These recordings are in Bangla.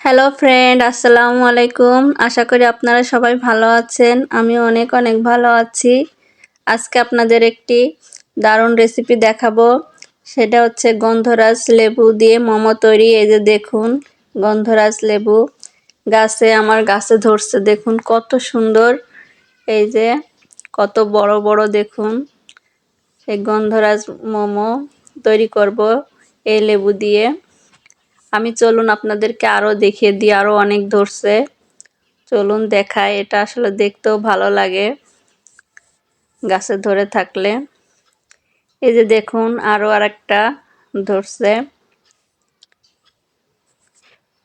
হ্যালো ফ্রেন্ড, আসসালামু আলাইকুম। আশা করি আপনারা সবাই ভালো আছেন। আমি অনেক অনেক ভালো আছি। আজকে আপনাদের একটি দারুণ রেসিপি দেখাবো। সেটা হচ্ছে গন্ধরাজ লেবু দিয়ে মোমো তৈরি। এই যে দেখুন, গন্ধরাজ লেবু আমার গাছে ধরছে। দেখুন কত সুন্দর, এই যে কত বড় বড় দেখুন। এই গন্ধরাজ মোমো তৈরি করব এই লেবু দিয়ে। চলুন আপনাদেরকে আরো দেখিয়ে দিই, আরো অনেক ধরছে। চলুন দেখাই, এটা আসলে দেখতেও ভালো লাগে গাছে ধরে থাকলে। এই যে দেখুন আরো আরেকটা ধরছে।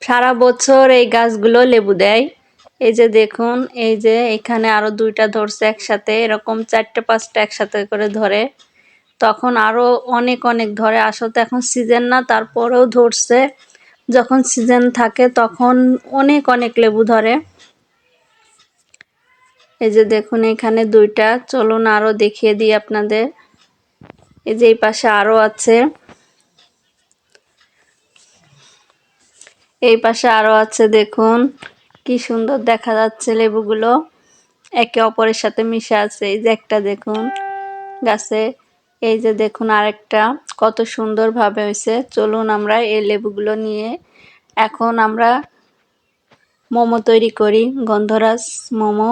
সারা বছর এই গাছগুলো লেবু দেয়। এই যে দেখুন, এই যে এখানে আরো দুইটা ধরছে একসাথে, এরকম 4-5টা একসাথে করে ধরে। তখন আরো অনেক অনেক ধরে। আসলে এখন সিজন না, তারপরেও ধরছে। যখন সিজন থাকে তখন অনেক অনেক লেবু ধরে। এই যে দেখুন এখানে দুইটা। চলুন আরো দেখিয়ে দিই আপনাদের। এই যে এই পাশে আরো আছে, এই পাশে আরো আছে। দেখুন কি সুন্দর দেখা যাচ্ছে লেবুগুলো, একে অপরের সাথে মিশে আছে। এই যে একটা দেখুন গাছে, এই যে দেখুন আরেকটা, কত সুন্দর ভাবে হয়েছে। চলুন আমরা এই লেবুগুলো নিয়ে এখন আমরা মোমো তৈরি করি, গন্ধরাজ মোমো।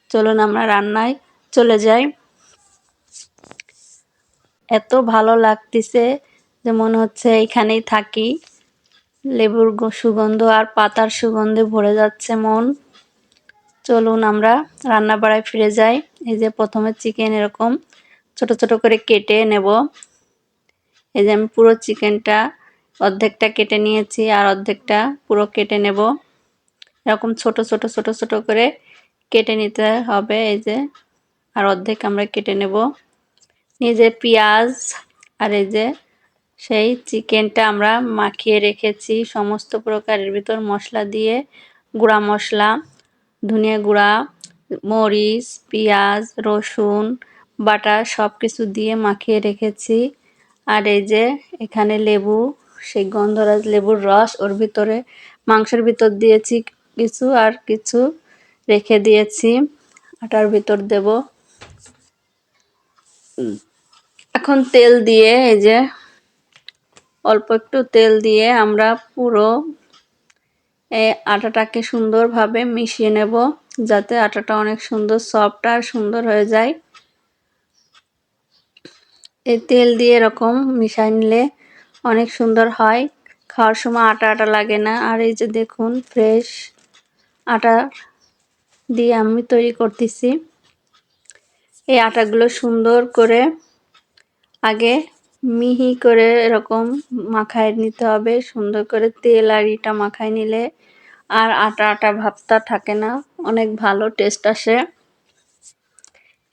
চলুন আমরা রান্নায় চলে যাই। এত ভালো লাগতেছে যে মনে হচ্ছে এখানেই থাকি। লেবুর সুগন্ধ আর পাতার সুগন্ধে ভরে যাচ্ছে মন। চলুন আমরা রান্না বাড়ায় ফিরে যাই। এই যে প্রথমে চিকেন এরকম ছোট ছোট করে কেটে নেব। এই যে আমি পুরো চিকেনটা অর্ধেকটা কেটে নিয়েছি, আর অর্ধেকটা পুরো কেটে নেব। এরকম ছোট ছোট ছোট ছোট করে কেটে নিতে হবে। এই যে আর অর্ধেক আমরা কেটে নেব। এই যে পেঁয়াজ, আর এই যে সেই চিকেনটা আমরা মাখিয়ে রেখেছি সমস্ত প্রকারের ভিতর মশলা দিয়ে। গুঁড়া মশলা, ধনিয়া গুঁড়া, মরিচ, পেঁয়াজ, রসুন বাটা সব কিছু দিয়ে মাখিয়ে রেখেছি। আর এই যে এখানে লেবু, সেই গন্ধরাজ লেবুর রস ওর ভিতরে মাংসের ভিতর দিয়েছি কিছু, আর কিছু রেখে দিয়েছি আটার ভিতর দেব। এখন তেল দিয়ে, এই যে অল্প একটু তেল দিয়ে আমরা পুরো এই আটাটাকে সুন্দরভাবে মিশিয়ে নেব, যাতে আটাটা অনেক সুন্দর সফট আর সুন্দর হয়ে যায়। এই তেল দিয়ে এরকম মিশাই নিলে অনেক সুন্দর হয়, খাওয়ার সময় আটা আটা লাগে না। আর এই যে দেখুন ফ্রেশ আটা দিয়ে আমি তৈরি করতেছি। এই আটাগুলো সুন্দর করে আগে মিহি করে এরকম মাখায় নিতে হবে। সুন্দর করে তেল আর ইটা মাখায় নিলে আর আটা আটা ভাবটা থাকে না, অনেক ভালো টেস্ট আসে।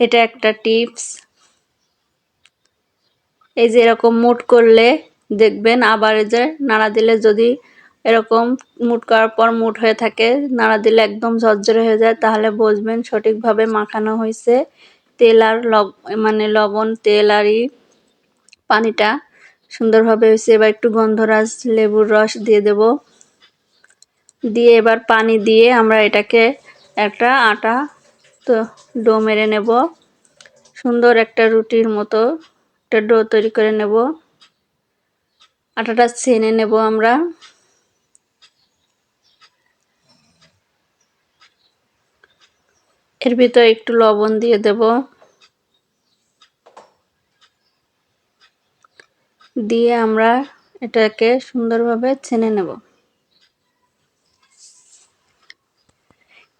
এটা একটা টিপস। এই যে এরকম মুট করলে দেখবেন, আবার এই যে নাড়া দিলে যদি এরকম মুট করার পর মুট হয়ে থাকে, নাড়া দিলে একদম ঝরঝরে হয়ে যায়, তাহলে বুঝবেন সঠিকভাবে মাখানো হয়েছে। তেল আর লবণ, তেল আর পানিটা সুন্দরভাবে হয়েছে। এবার একটু গন্ধরাজ লেবুর রস দিয়ে দেব। দিয়ে এবার পানি দিয়ে আমরা এটাকে একটা আটা তো ডো মেরে নেব। সুন্দর একটা রুটির মতো একটা ডো তৈরি করে নেব। আটাটা ছেনে নেব আমরা। এর ভিতর একটু লবণ দিয়ে দেব। দিয়ে আমরা এটাকে সুন্দরভাবে ছেনে নেব।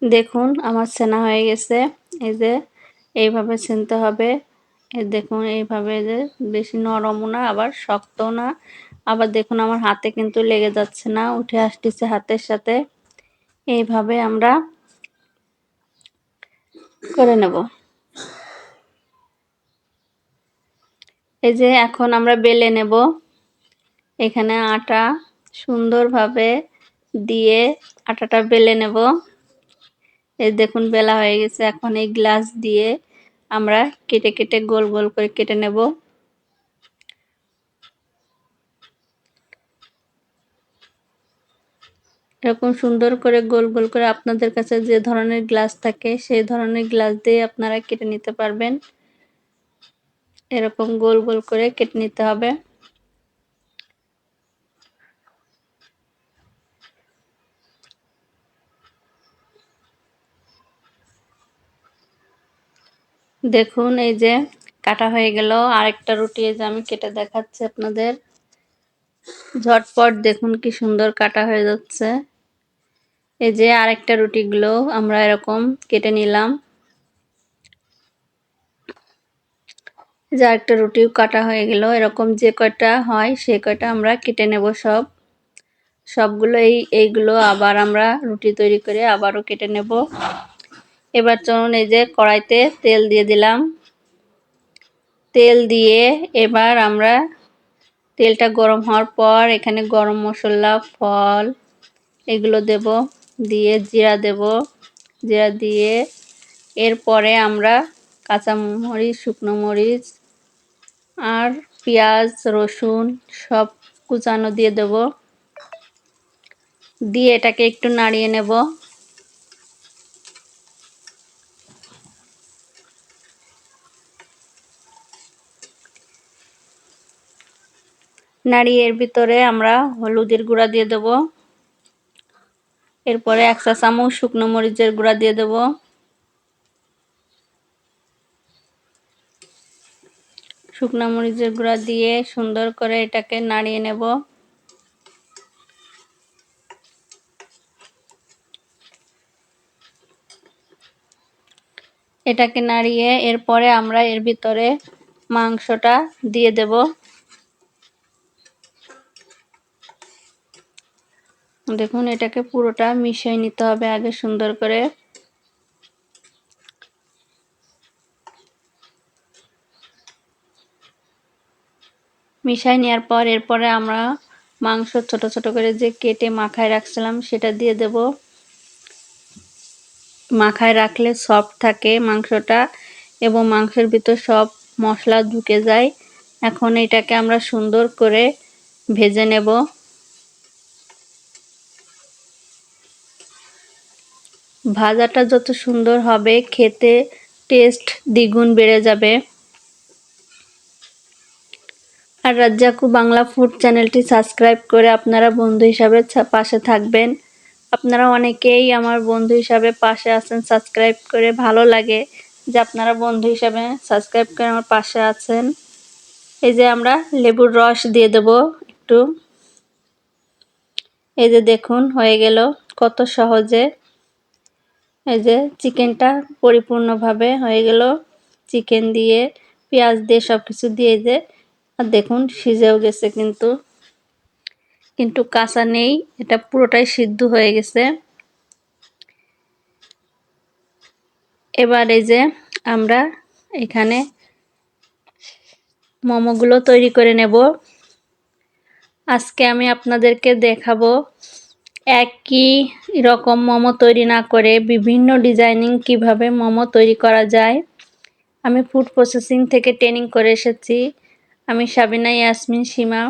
দেখুন আমার ছেনা হয়ে গেছে। এই যে এইভাবে ছেনতে হবে। এই দেখুন এইভাবে, যে বেশি নরমও না আবার শক্তও না। আবার দেখুন আমার হাতে কিন্তু লেগে যাচ্ছে না, উঠে আসতেছে হাতের সাথে। এইভাবে আমরা করে নেব। এই যে এখন আমরা বেলে নেব। এখানে আটা সুন্দরভাবে দিয়ে আটাটা বেলে নেব। এই দেখুন বেলা হয়ে গেছে। এখন এই গ্লাস দিয়ে আমরা কেটে কেটে গোল গোল করে কেটে নেব। এরকম সুন্দর করে গোল গোল করে আপনাদের কাছে যে ধরনের গ্লাস থাকে সেই ধরনের গ্লাস দিয়ে আপনারা কেটে নিতে পারবেন। এরকম গোল গোল করে কেটে নিতে হবে। দেখুন এই যে কাটা হয়ে গেল। আরেকটা রুটি এই যে আমি কেটে দেখাচ্ছি আপনাদের। ঝটপট দেখুন কি সুন্দর কাটা হয়ে যাচ্ছে। এই যে আরেকটা রুটিগুলো আমরা এরকম কেটে নিলাম। যে আরেকটা রুটিও কাটা হয়ে গেল। এরকম যে কয়টা হয় সে কয়টা আমরা কেটে নেব সব। সবগুলো এইগুলো আবার আমরা রুটি তৈরি করে আবারও কেটে নেব। এবার চলুন এই যে কড়াইতে তেল দিয়ে দিলাম। তেল দিয়ে এবার আমরা তেলটা গরম হওয়ার পর এখানে গরম মশলা, ফল এগুলো দেব। দিয়ে জিরা দেব। জিরা দিয়ে এরপরে আমরা কাঁচামরিচ, শুকনো মরিচ আর পেঁয়াজ, রসুন সব কুচানো দিয়ে দেব। দিয়ে এটাকে একটু নাড়িয়ে নেব। নাড়িয়ে এর ভিতরে আমরা হলুদের গুঁড়া দিয়ে দেব। এরপরে 1 চা চামচ শুকনো মরিচের গুঁড়া দিয়ে দেব। শুকনো মরিচের গুঁড়া দিয়ে সুন্দর করে এটাকে নাড়িয়ে নেব। এটাকে নাড়িয়ে এরপরে আমরা এর ভিতরে মাংসটা দিয়ে দেব। দেখুন এটাকে পুরোটা মিশিয়ে নিতে হবে আগে সুন্দর করে। মিশিয়ে নেওয়ার পর এরপরে আমরা মাংস ছোট ছোট করে যে কেটে মাখায় রাখছিলাম সেটা দিয়ে দেব। মাখায় রাখলে সফট থাকে মাংসটা এবং মাংসের ভিতর সব মশলা ঢুকে যায়। এখন এটাকে আমরা সুন্দর করে ভেজে নেব। ভাজাটা যত সুন্দর হবে খেতে টেস্ট দ্বিগুণ বেড়ে যাবে। আর রাজ্জাকু বাংলা ফুড চ্যানেলটি সাবস্ক্রাইব করে আপনারা বন্ধু হিসাবে পাশে থাকবেন। আপনারা অনেকেই আমার বন্ধু হিসাবে পাশে আছেন সাবস্ক্রাইব করে। ভালো লাগে যে আপনারা বন্ধু হিসাবে সাবস্ক্রাইব করে আমার পাশে আছেন। এই যে আমরা লেবুর রস দিয়ে দেব একটু। এই যে দেখুন হয়ে গেল কত সহজে। এই যে চিকেনটা পরিপূর্ণভাবে হয়ে গেল। চিকেন দিয়ে পেঁয়াজ দিয়ে সবকিছু দিয়ে যে আর দেখুন সিজেও গেছে কিন্তু কাঁচা নেই, এটা পুরোটাই সিদ্ধ হয়ে গেছে। এবার এই যে আমরা এখানে মোমোগুলো তৈরি করে নেব। আজকে আমি আপনাদেরকে দেখাবো একই রকম মোমো তৈরি না করে বিভিন্ন ডিজাইনিং কিভাবে মোমো তৈরি করা যায়। আমি ফুড প্রসেসিং থেকে ট্রেনিং করে এসেছি। আমি সাবিনা ইয়াসমিন সীমা।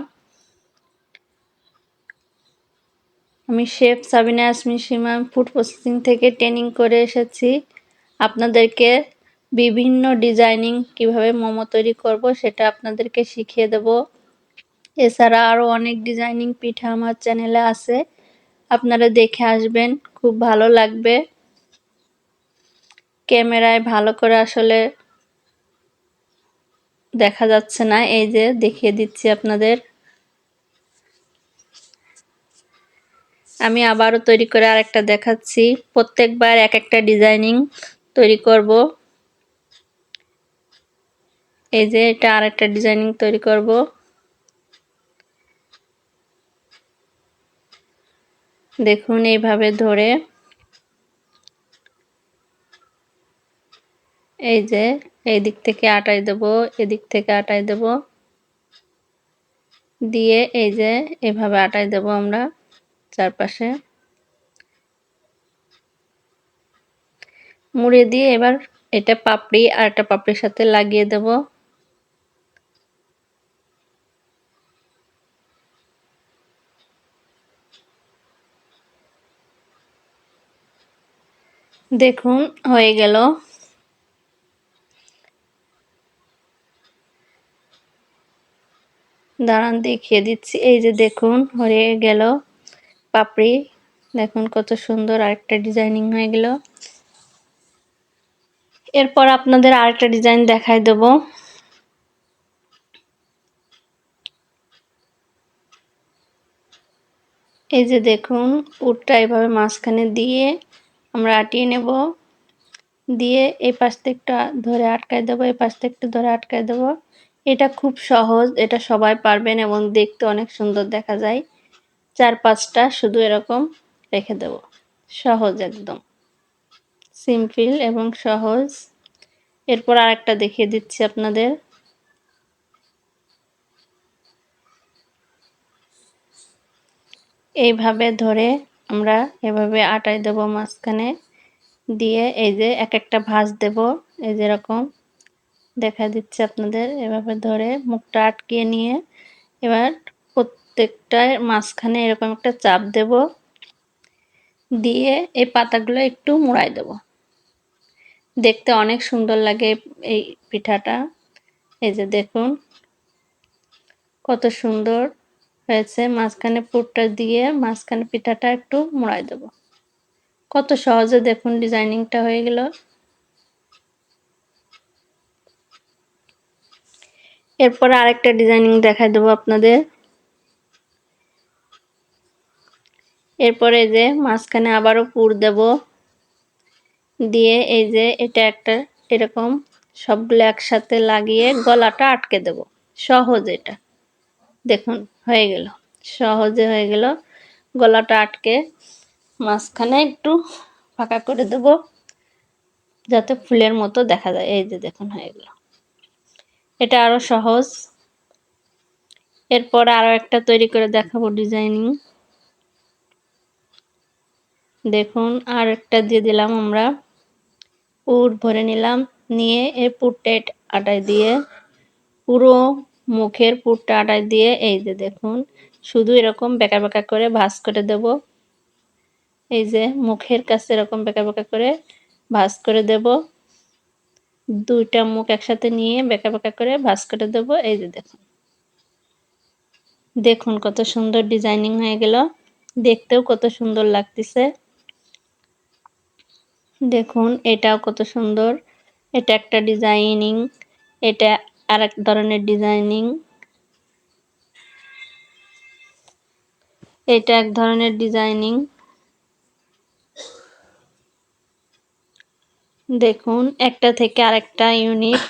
আমি শেফ সাবিনা ইয়াসমিন সীমা ফুড প্রসেসিং থেকে ট্রেনিং করে এসেছি। আপনাদেরকে বিভিন্ন ডিজাইনিং কিভাবে মোমো তৈরি করব সেটা আপনাদেরকে শিখিয়ে দেব। এছাড়া আরও অনেক ডিজাইনিং পিঠা আমার চ্যানেলে আছে, আপনারা দেখে আসবেন, খুব ভালো লাগবে। ক্যামেরায় ভালো করে আসলে দেখা যাচ্ছে না, এই যে দেখিয়ে দিচ্ছি আপনাদের। আমি আবারও তৈরি করে আরেকটা দেখাচ্ছি। প্রত্যেকবার এক একটা ডিজাইনিং তৈরি করব। এই যে এটা আরেকটা ডিজাইনিং তৈরি করব। দেখুন এইভাবে ধরে এই যে এই দিক থেকে আটাই দেব, এদিক থেকে আটাই দেব, দিয়ে এই যে এভাবে আটাই দেব আমরা চারপাশে মুড়ে দিয়ে এবার এটা পাপড়ি আর একটা পাপড়ির সাথে লাগিয়ে দেব। দেখুন হয়ে গেল। দাঁড়ান দেখিয়ে দিচ্ছি, এই যে দেখুন হয়ে গেল পাপড়ি। দেখুন কত সুন্দর আরেকটা ডিজাইনিং হয়ে গেল। এরপর আপনাদের আরেকটা ডিজাইন দেখাই দেব। এই যে দেখুন পুরটা এভাবে মাঝখানে দিয়ে আমরা আটিয়ে নেব, দিয়ে এই পাশ থেকে একটু ধরে আটকায় দেবো, এই পাশ থেকে একটু ধরে আটকায় দেবো। এটা খুব সহজ, এটা সবাই পারবেন এবং দেখতে অনেক সুন্দর দেখা যায়। 4-5টা শুধু এরকম রেখে দেব। সহজ, একদম সিম্পল এবং সহজ। এরপর আরেকটা দেখিয়ে দিচ্ছি আপনাদের। এইভাবে ধরে আমরা এভাবে আটাই দেব মাঝখানে দিয়ে, এই যে এক একটা ভাঁজ দেব। এই যে এরকম দেখা দিচ্ছে আপনাদের, এভাবে ধরে মুখটা আটকিয়ে নিয়ে এবার প্রত্যেকটার মাঝখানে এরকম একটা চাপ দেব, দিয়ে এই পাতাগুলো একটু মুড়াই দেব। দেখতে অনেক সুন্দর লাগে এই পিঠাটা। এই যে দেখুন কত সুন্দর হয়েছে। মাঝখানে পুরটা দিয়ে মাঝখানে পিঠাটা একটু মুড়াই দেব। কত সহজে দেখুন ডিজাইনিংটা হয়ে গেল। এরপরে আরেকটা ডিজাইনিং দেখাই দেবো আপনাদের। এরপরে যে মাঝখানে আবারও পুর দেব, দিয়ে এই যে এটা একটা এরকম সবগুলো একসাথে লাগিয়ে গলাটা আটকে দেব। সহজ এটা, দেখুন হয়ে গেল, সহজে হয়ে গেল। গলাটা আটকে মাঝখানে একটু ফাঁকা করে দেব যাতে ফুলের মতো দেখা যায়। এই যে দেখুন হয়ে গেল, এটা আরো সহজ। এরপর আরো একটা তৈরি করে দেখাবো ডিজাইনিং। দেখুন আর একটা দিয়ে দিলাম আমরা, পুর ভরে নিলাম, নিয়ে এই পুরটা আটায় দিয়ে পুরো মুখের পুরটা আটায় দিয়ে এই যে দেখুন শুধু এরকম বেঁকা বেঁকা করে ভাঁজ করে দেব। এই যে মুখের কাছে এরকম বেঁকা বেঁকা করে ভাঁজ করে দেব। দুইটা মুখ একসাথে নিয়ে বেঁকা বেঁকা করে ভাঁজ করে দেব। এই যে দেখুন, দেখুন কত সুন্দর ডিজাইনিং হয়ে গেল, দেখতেও কত সুন্দর লাগতেছে। দেখুন এটাও কত সুন্দর, এটা একটা ডিজাইনিং, এটা আরেক ধরনের ডিজাইনিং, এটা এক ধরনের ডিজাইনিং। দেখুন একটা থেকে আরেকটা ইউনিক।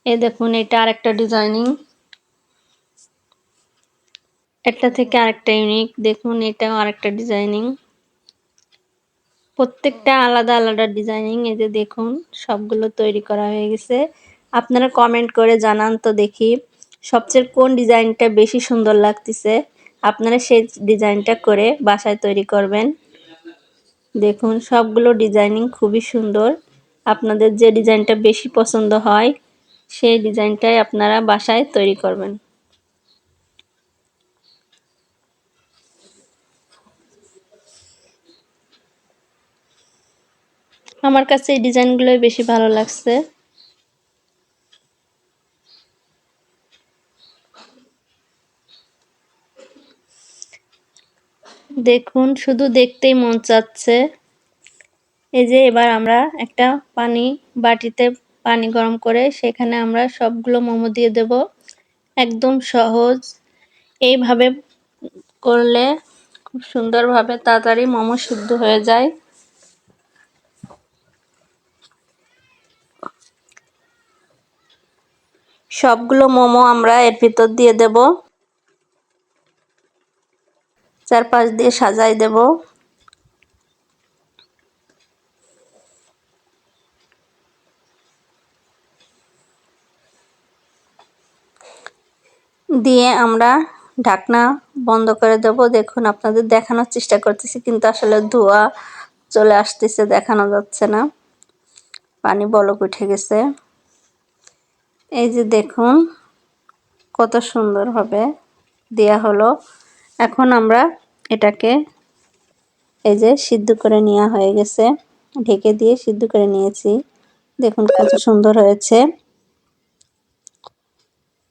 এই দেখুন এটা আরেকটা ডিজাইনিং, একটা থেকে আরেকটা ইউনিক। দেখুন এটাও আরেকটা ডিজাইনিং, প্রত্যেকটা আলাদা আলাদা ডিজাইনিং। এই যে দেখুন সবগুলো তৈরি করা হয়ে গেছে। আপনারা কমেন্ট করে জানান তো দেখি সবচেয়ে কোন ডিজাইনটা বেশি সুন্দর লাগতেছে। আপনারা সেই ডিজাইনটা করে বাসায় তৈরি করবেন। দেখুন সবগুলো ডিজাইনিং খুবই সুন্দর। আপনাদের যে ডিজাইনটা বেশি পছন্দ হয় সেই ডিজাইনটাই আপনারা বাসায় তৈরি করবেন। আমার কাছে এই ডিজাইনগুলোই বেশি ভালো লাগছে। দেখুন শুধু দেখতেই মন চাচ্ছে। এই যে এবার আমরা একটা বাটিতে পানি গরম করে সেখানে আমরা সবগুলো মোমো দিয়ে দেব। একদম সহজ, এইভাবে করলে খুব সুন্দরভাবে তাড়াতাড়ি মোমো সিদ্ধ হয়ে যায়। সবগুলো মোমো আমরা এর ভিতর দিয়ে দেব, চারপাশ দিয়ে সাজাই দেব। দিয়ে আমরা ঢাকনা বন্ধ করে দেব। দেখুন আপনাদের দেখানোর চেষ্টা করতেছি কিন্তু আসলে ধোঁয়া চলে আসতেছে, দেখানো যাচ্ছে না, পানি বলক উঠে গেছে। এই যে দেখুন কত সুন্দরভাবে দেয়া হলো। এখন আমরা এটাকে এই যে সিদ্ধ করে নেওয়া হয়ে গেছে, ঢেকে দিয়ে সিদ্ধ করে নিয়েছি। দেখুন কত সুন্দর হয়েছে।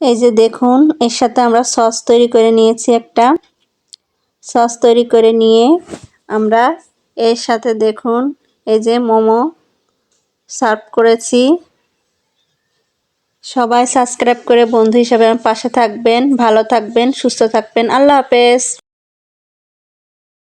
এই যে দেখুন, এর সাথে আমরা সস তৈরি করে নিয়েছি একটা। সস তৈরি করে নিয়ে আমরা এর সাথে দেখুন এই যে মোমো সার্ভ করেছি। সবাই সাবস্ক্রাইব করে বন্ধু হিসেবে আমার পাশে থাকবেন, ভালো থাকবেন, সুস্থ থাকবেন। আল্লাহ হাফেজ।